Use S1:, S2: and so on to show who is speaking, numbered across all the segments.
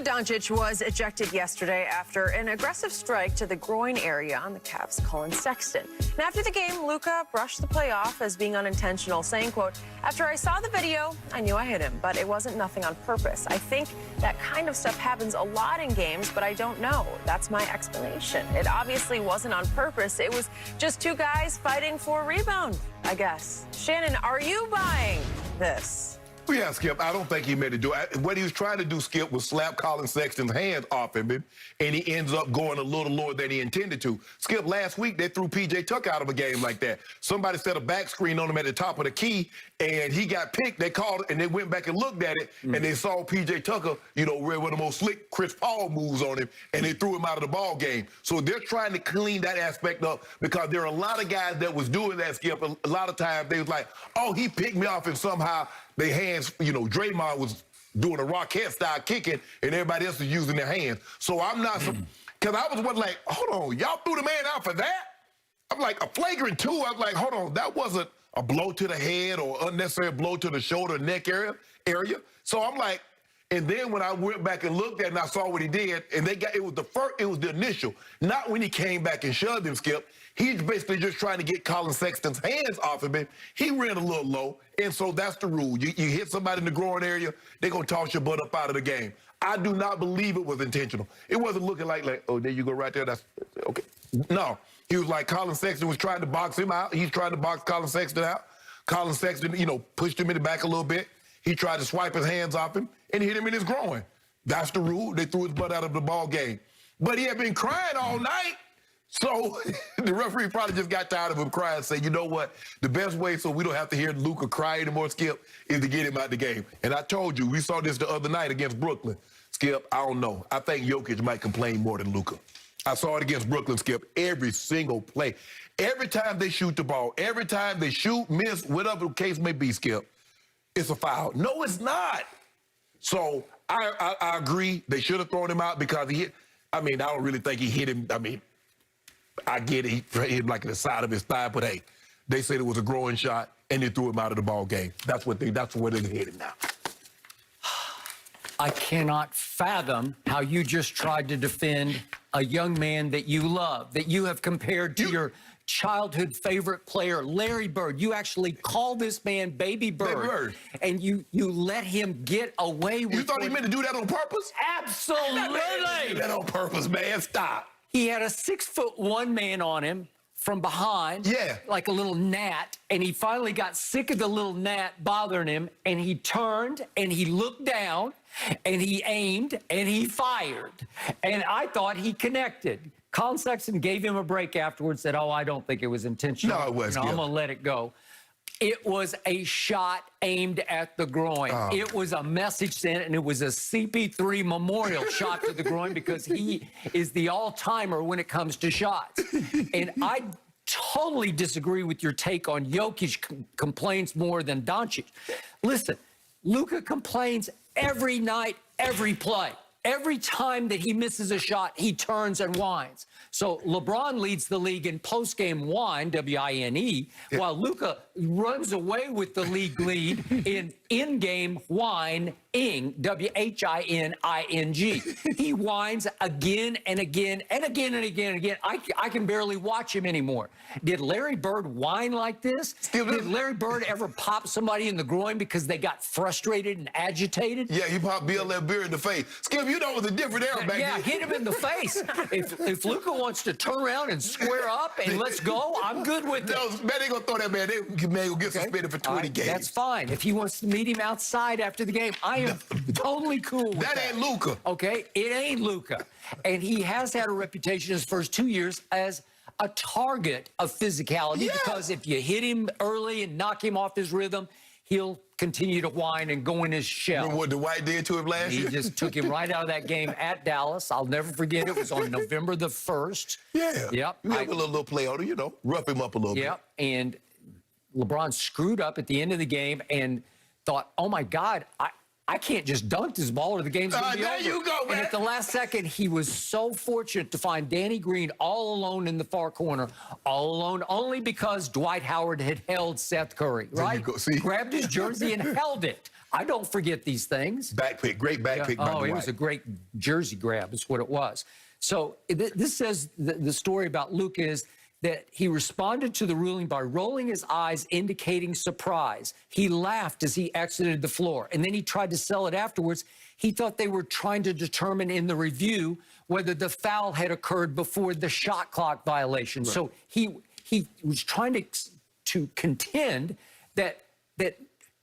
S1: Luka Doncic was ejected yesterday after an aggressive strike to the groin area on the Cavs' Colin Sexton. And after the game, Luka brushed the play off as being unintentional, saying, quote, "After I saw the video, I knew I hit him, but it wasn't nothing on purpose. I think that kind of stuff happens a lot in games, but I don't know. That's my explanation. It obviously wasn't on purpose. It was just two guys fighting for a rebound, I guess." Shannon, are you buying this?
S2: Well, yeah, Skip, I don't think he meant to do it. What he was trying to do, Skip, was slap Colin Sexton's hands off him, and he ends up going a little lower than he intended to. Skip, last week, they threw P.J. Tucker out of a game like that. Somebody set a back screen on him at the top of the key, and he got picked. They called it, and they went back and looked at it, and they saw P.J. Tucker, you know, one of the most slick Chris Paul moves on him, and they threw him out of the ball game. So they're trying to clean that aspect up because there are a lot of guys that was doing that, Skip. A lot of times they was like, oh, he picked me off, and somehow their hands, you know, Draymond was doing a Rockette style kicking, and everybody else was using their hands. So I'm not, because I was like, hold on, y'all threw the man out for that? I'm like, a flagrant two. I was like, hold on, that wasn't a blow to the head or unnecessary blow to the shoulder, neck area. So I'm like, and then when I went back and looked at it and I saw what he did, and it was the initial, not when he came back and shoved him, Skip. He's basically just trying to get Colin Sexton's hands off of him. He ran a little low, and so that's the rule. You hit somebody in the groin area, they're going to toss your butt up out of the game. I do not believe it was intentional. It wasn't looking like, oh, there you go right there. That's okay. No, he was like Colin Sexton was trying to box him out. He's trying to box Colin Sexton out. Colin Sexton, you know, pushed him in the back a little bit. He tried to swipe his hands off him and hit him in his groin. That's the rule. They threw his butt out of the ball game. But he had been crying all night. So the referee probably just got tired of him crying and said, you know what? The best way so we don't have to hear Luka cry anymore, Skip, is to get him out the game. And I told you, we saw this the other night against Brooklyn. Skip, I don't know. I think Jokic might complain more than Luka. I saw it against Brooklyn, Skip, every single play. Every time they shoot the ball, every time they shoot, miss, whatever the case may be, Skip, it's a foul. No, it's not. So I agree. They should have thrown him out because he hit. I mean, I don't really think he hit him. I mean, I get it. He hit him like in the side of his thigh, but hey, they said it was a groin shot and they threw him out of the ball game. That's where they're headed now.
S3: I cannot fathom how you just tried to defend a young man that you love, that you have compared to your childhood favorite player, Larry Bird. You actually called this man Baby Bird.
S2: Baby Bird.
S3: And you let him get away with it.
S2: You thought he meant to do that on purpose?
S3: Absolutely.
S2: Do that on purpose, man. Stop.
S3: He had a 6'1" man on him from behind, like a little gnat, and he finally got sick of the little gnat bothering him, and he turned, and he looked down, and he aimed, and he fired. And I thought he connected. Colin Sexton gave him a break afterwards, said, oh, I don't think it was intentional.
S2: No, it was.
S3: I'm going to let it go. It was a shot aimed at the groin. It was a message sent, and it was a CP3 memorial shot to the groin because he is the all-timer when it comes to shots. And I totally disagree with your take on Jokic complains more than Doncic. Listen, Luka complains every night, every play. Every time that he misses a shot, he turns and whines. So LeBron leads the league in post-game whine, W-I-N-E, while Luka runs away with the league lead in in-game whining, W-H-I-N-I-N-G. He whines again and again and again and again and again. I can barely watch him anymore. Did Larry Bird whine like this? Did Larry Bird ever pop somebody in the groin because they got frustrated and agitated?
S2: Yeah, he popped BLF Beer in the face. Skip, you know it was a different era back then.
S3: Yeah, hit him in the face. If Luka wants to turn around and square up and let's go, I'm good with it.
S2: No, man, they gonna throw that man. They will get suspended for 20 games.
S3: That's fine. If he wants to meet him outside after the game, I am totally cool with that.
S2: That ain't Luka.
S3: Okay, it ain't Luka. And he has had a reputation his first 2 years as a target of physicality because if you hit him early and knock him off his rhythm, he'll continue to whine and go in his shell.
S2: Remember what Dwight did to him last year?
S3: He just took him right out of that game at Dallas. I'll never forget. It was on November the 1st.
S2: Yeah.
S3: Yep.
S2: You have a little play on him, you know, rough him up a little bit.
S3: Yep. And LeBron screwed up at the end of the game and thought, oh, my God, I can't just dunk this ball or the game's going to be
S2: there
S3: over.
S2: you go, man.
S3: And at the last second, he was so fortunate to find Danny Green all alone in the far corner, all alone only because Dwight Howard had held Seth Curry, right?
S2: you go. See?
S3: Grabbed his jersey and held it. I don't forget these things.
S2: Back pick, great back pick by Dwight.
S3: It was a great jersey grab is what it was. So this says the story about Luka is that he responded to the ruling by rolling his eyes, indicating surprise. He laughed as he exited the floor, and then he tried to sell it afterwards. He thought they were trying to determine in the review whether the foul had occurred before the shot clock violation. Right. So he was trying to contend that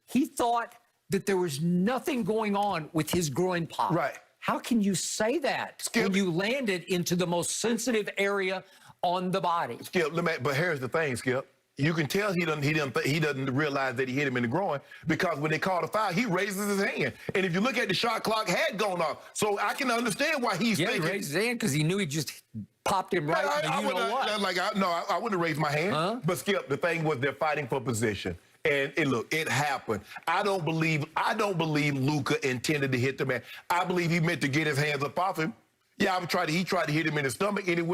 S3: he thought that there was nothing going on with his groin pop.
S2: Right.
S3: How can you say that when you landed into the most sensitive area on the body?
S2: Skip, but here's the thing, Skip. You can tell he doesn't realize that he hit him in the groin because when they call the foul, he raises his hand. And if you look at the shot clock, had gone off. So I can understand why he's thinking.
S3: He raised his hand because he knew he just popped him right. I
S2: wouldn't have raised my hand.
S3: Huh?
S2: But Skip, the thing was they're fighting for position. And look, it happened. I don't believe Luka intended to hit the man. I believe he meant to get his hands up off him. Yeah, he tried to hit him in the stomach, and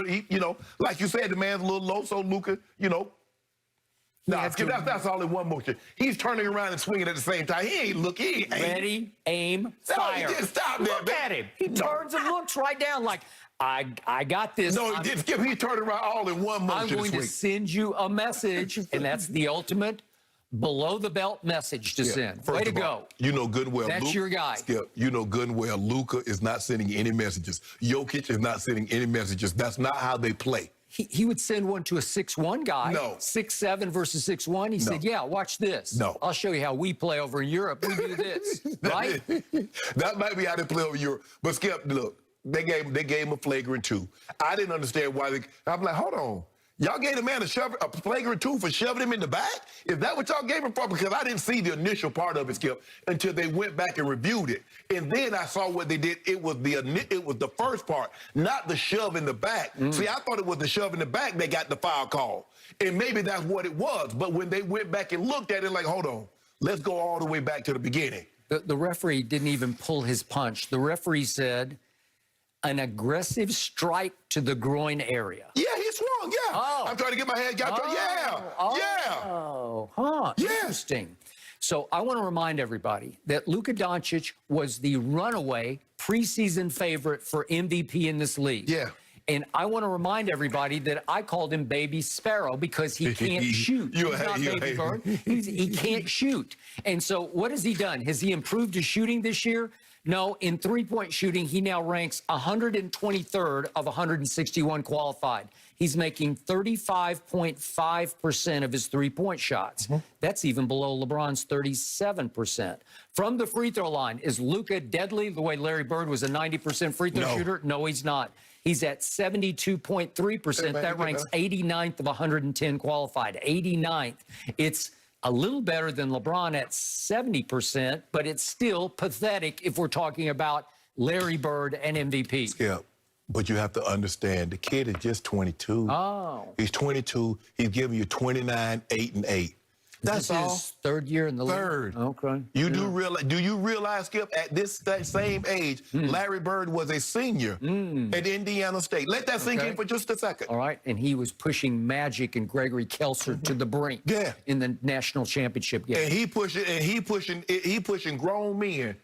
S2: like you said, the man's a little low, so Luka, Skip, that's all in one motion. He's turning around and swinging at the same time. He ain't
S3: ready, aim, fire.
S2: No, stop that,
S3: Look at him. He turns and looks right down like, I got this.
S2: No, Skip, he turned around all in one motion.
S3: I'm going to send you a message, and that's the ultimate below-the-belt message to send. Way to go.
S2: You know good and well.
S3: That's your guy.
S2: Skip, you know good and well, Luka is not sending any messages. Jokic is not sending any messages. That's not how they play.
S3: He would send one to a 6'1" guy.
S2: No.
S3: 6'7" versus 6'1". He said, yeah, watch this.
S2: No.
S3: I'll show you how we play over in Europe. We do this, right?
S2: That might be how they play over Europe. But Skip, look, they gave him a flagrant 2. I didn't understand why I'm like, hold on. Y'all gave the man a flagrant 2 for shoving him in the back? Is that what y'all gave him for? Because I didn't see the initial part of it, Skip, until they went back and reviewed it. And then I saw what they did. It was the first part, not the shove in the back. See, I thought it was the shove in the back they got the foul call. And maybe that's what it was. But when they went back and looked at it, like, hold on, let's go all the way back to the beginning.
S3: The referee didn't even pull his punch. The referee said, an aggressive strike to the groin area.
S2: Yeah, he swung, yeah.
S3: Oh.
S2: I'm trying to get my hand, yeah.
S3: Oh, huh,
S2: Yeah.
S3: Interesting. So I want to remind everybody that Luka Doncic was the runaway preseason favorite for MVP in this league.
S2: Yeah.
S3: And I want to remind everybody that I called him Baby Sparrow because he can't shoot. He's not Baby Bird. He can't shoot. And so what has he done? Has he improved his shooting this year? No, in three-point shooting, he now ranks 123rd of 161 qualified. He's making 35.5% of his three-point shots. That's even below LeBron's 37%. From the free throw line, is Luka deadly the way Larry Bird was a 90% free throw shooter? No, he's not. He's at 72.3%. That ranks 89th of 110 qualified. 89th. It's a little better than LeBron at 70%, but it's still pathetic if we're talking about Larry Bird and MVP.
S2: Yeah, but you have to understand, the kid is just 22.
S3: Oh.
S2: He's 22. He's giving you 29, 8, and 8. That's
S3: this
S2: all.
S3: His third year in the league?
S2: Third.
S3: Okay.
S2: Do you realize, Skip, at that same age, Larry Bird was a senior at Indiana State. Let that sink in for just a second.
S3: All right, and he was pushing Magic and Gregory Kelser to the brink in the national championship game.
S2: And he pushing grown men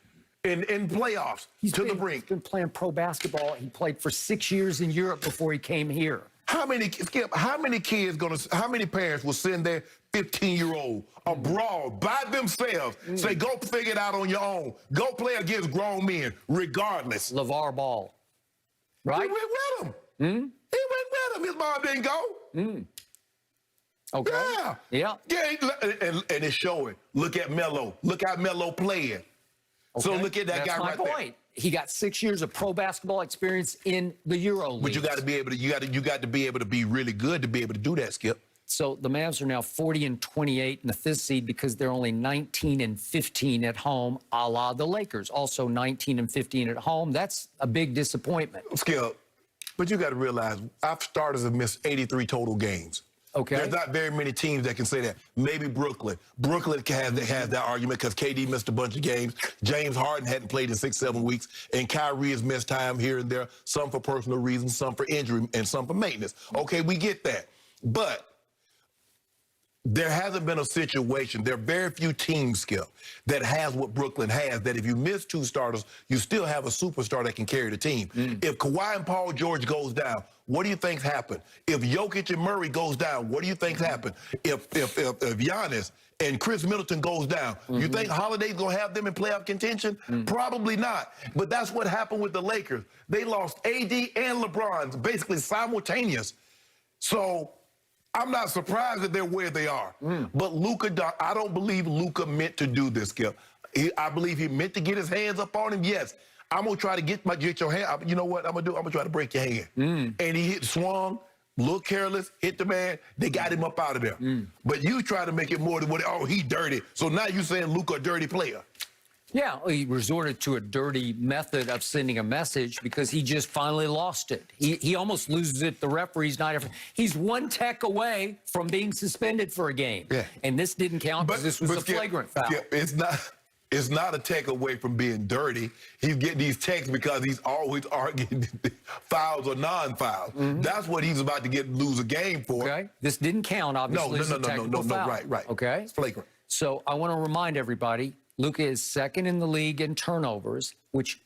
S2: in playoffs to the brink.
S3: He's been playing pro basketball. He played for 6 years in Europe before he came here.
S2: How many parents will send their 15-year-old abroad by themselves, say, go figure it out on your own. Go play against grown men, regardless.
S3: LeVar Ball, right?
S2: He went with him. He went with him. His mom didn't go.
S3: Okay.
S2: Yeah. And it's showing. Look at Melo. Look how Melo playing. Okay. So look at that guy right there. That's my point.
S3: He got 6 years of pro basketball experience in the Euro League.
S2: But you got to be able to be really good to be able to do that, Skip.
S3: So the Mavs are now 40-28 in the 5th seed because they're only 19-15 at home, a la the Lakers. Also 19-15 at home. That's a big disappointment.
S2: Skip, but you got to realize our starters have missed 83 total games.
S3: Okay.
S2: There's not very many teams that can say that. Maybe Brooklyn. Brooklyn has that argument because KD missed a bunch of games. James Harden hadn't played in 6-7 weeks. And Kyrie has missed time here and there, some for personal reasons, some for injury, and some for maintenance. Okay, we get that. But there hasn't been a situation, there are very few teams, Skip, that has what Brooklyn has, that if you miss 2 starters, you still have a superstar that can carry the team. If Kawhi and Paul George goes down, what do you think's happened? If Jokic and Murray goes down, what do you think's happened? If Giannis and Chris Middleton goes down, you think Holiday's going to have them in playoff contention? Probably not. But that's what happened with the Lakers. They lost AD and LeBron basically simultaneous. So I'm not surprised that they're where they are. But Luka, I don't believe Luka meant to do this, Skip. I believe he meant to get his hands up on him, yes. I'm going to try to get your hand. You know what I'm going to do? I'm going to try to break your hand. And he swung, looked careless, hit the man. They got him up out of there. But you try to make it more than what, oh, he dirty. So now you're saying Luka a dirty player.
S3: Yeah, he resorted to a dirty method of sending a message because he just finally lost it. He almost loses it. The referee's not ever. He's 1 tech away from being suspended for a game. Yeah. And this didn't count because this was a flagrant foul.
S2: It's not a tech away from being dirty. He's getting these techs because he's always arguing fouls or non-fouls. That's what he's about to lose a game for.
S3: Okay. This didn't count, obviously.
S2: No, right.
S3: Okay.
S2: It's flagrant.
S3: So I want to remind everybody, Luka is 2nd in the league in turnovers, which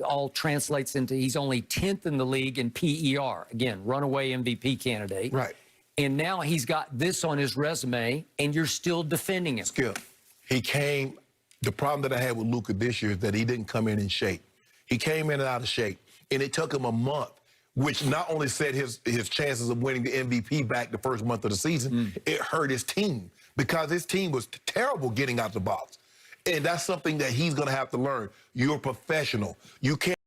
S3: all translates into he's only 10th in the league in PER. Again, runaway MVP candidate.
S2: Right.
S3: And now he's got this on his resume, and you're still defending him.
S2: Skip, the problem that I had with Luka this year is that he didn't come in shape. He came in and out of shape, and it took him a month, which not only set his chances of winning the MVP back the first month of the season, it hurt his team because his team was terrible getting out the box. And that's something that he's going to have to learn. You're a professional. You can't